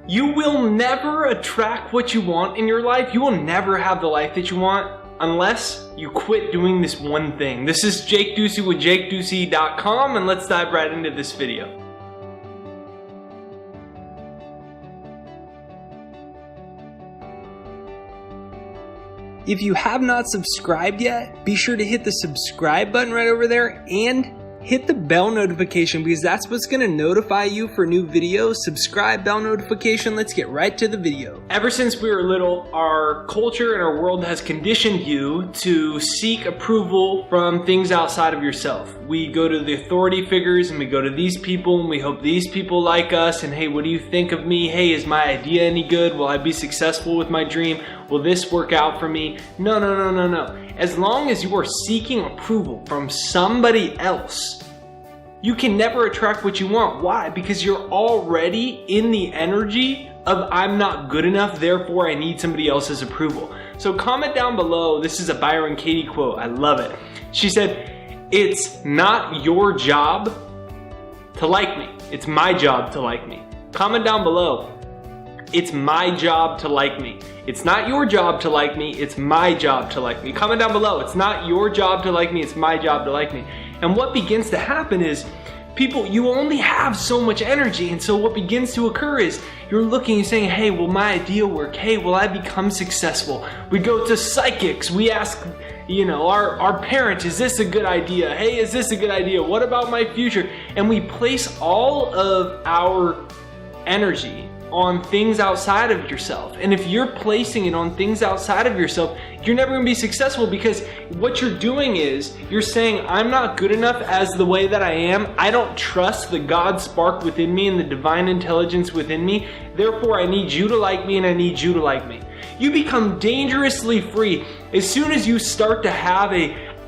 You will never attract what you want in your life. You will never have the life that you want unless you quit doing this one thing. This is Jake Ducey with JakeDucey.com, and let's dive right into this video. If you have not subscribed yet, be sure to hit the subscribe button right over there and hit the bell notification, because that's what's going to notify you for new videos. Subscribe, bell notification. Let's get right to the video. Ever since we were little, our culture and our world has conditioned you to seek approval from things outside of yourself. We go to the authority figures and we go to these people and we hope these people like us, and hey, what do you think of me? Hey, is my idea any good? Will I be successful with my dream? Will this work out for me? No. As long as you are seeking approval from somebody else, you can never attract what you want. Why? Because you're already in the energy of I'm not good enough, therefore I need somebody else's approval. So comment down below. This is a Byron Katie quote. I love it. She said, "It's not your job to like me. It's my job to like me." Comment down below. It's my job to like me. It's not your job to like me, it's my job to like me. Comment down below. It's not your job to like me, it's my job to like me. And what begins to happen is, people, you only have so much energy, and so what begins to occur is you're looking and saying, hey, will my idea work? Hey, will I become successful? We go to psychics, we ask, our parents, is this a good idea? Hey, is this a good idea? What about my future? And we place all of our energy on things outside of yourself. And if you're placing it on things outside of yourself, you're never going to be successful, because what you're doing is you're saying, I'm not good enough as the way that I am. I don't trust the God spark within me and the divine intelligence within me. Therefore, I need you to like me and I need you to like me. You become dangerously free as soon as you start to have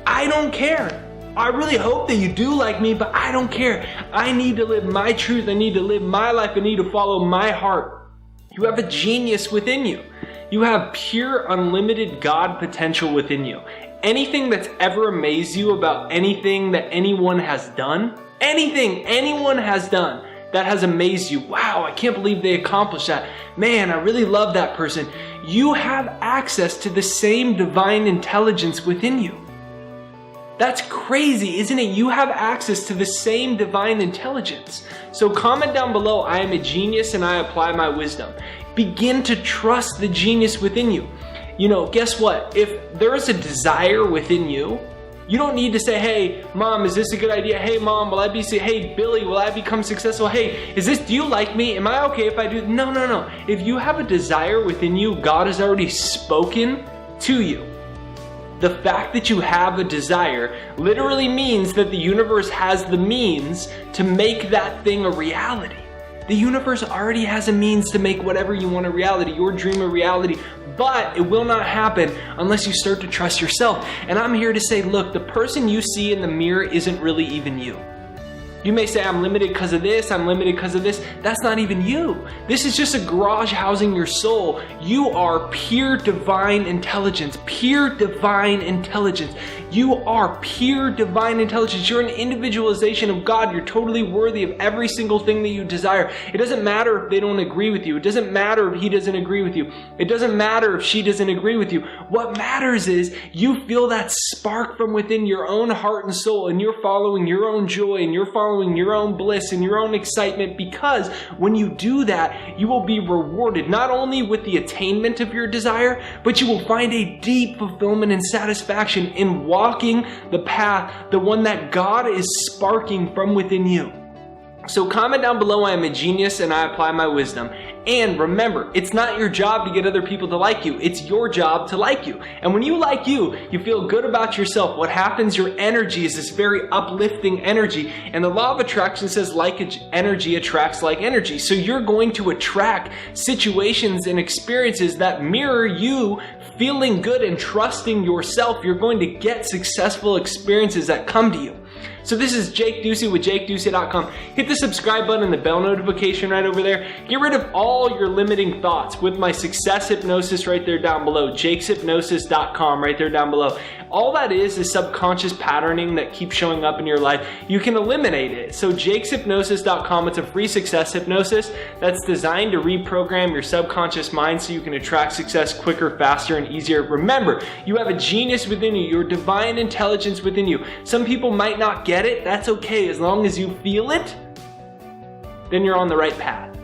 I don't care. I really hope that you do like me, but I don't care. I need to live my truth. I need to live my life. I need to follow my heart. You have a genius within you. You have pure, unlimited God potential within you. Anything that's ever amazed you about anything that anyone has done, anything anyone has done that has amazed you, wow, I can't believe they accomplished that. Man, I really love that person. You have access to the same divine intelligence within you. That's crazy, isn't it? You have access to the same divine intelligence. So comment down below, I am a genius and I apply my wisdom. Begin to trust the genius within you. Guess what? If there is a desire within you, you don't need to say, hey, mom, is this a good idea? Hey, mom, hey, Billy, will I become successful? Hey, do you like me? Am I okay if I do? No. If you have a desire within you, God has already spoken to you. The fact that you have a desire literally means that the universe has the means to make that thing a reality. The universe already has a means to make whatever you want a reality, your dream a reality, but it will not happen unless you start to trust yourself. And I'm here to say, look, the person you see in the mirror isn't really even you. You may say, I'm limited because of this, I'm limited because of this. That's not even you. This is just a garage housing your soul. You are pure divine intelligence. Pure divine intelligence. You are pure divine intelligence. You're an individualization of God. You're totally worthy of every single thing that you desire. It doesn't matter if they don't agree with you. It doesn't matter if he doesn't agree with you. It doesn't matter if she doesn't agree with you. What matters is you feel that spark from within your own heart and soul, and you're following your own joy, and you're following your own bliss and your own excitement, because when you do that, you will be rewarded not only with the attainment of your desire, but you will find a deep fulfillment and satisfaction in walking the path, the one that God is sparking from within you. So comment down below, I am a genius and I apply my wisdom. And remember, it's not your job to get other people to like you. It's your job to like you. And when you like you, you feel good about yourself. What happens, your energy is this very uplifting energy. And the law of attraction says like energy attracts like energy. So you're going to attract situations and experiences that mirror you feeling good and trusting yourself. You're going to get successful experiences that come to you. So this is Jake Ducey with JakeDucey.com. Hit the subscribe button and the bell notification right over there. Get rid of all your limiting thoughts with my success hypnosis right there down below. JakesHypnosis.com right there down below. All that is subconscious patterning that keeps showing up in your life. You can eliminate it. So JakesHypnosis.com, it's a free success hypnosis that's designed to reprogram your subconscious mind so you can attract success quicker, faster, and easier. Remember, you have a genius within you, your divine intelligence within you. Some people might not get it. That's okay. As long as you feel it, then you're on the right path.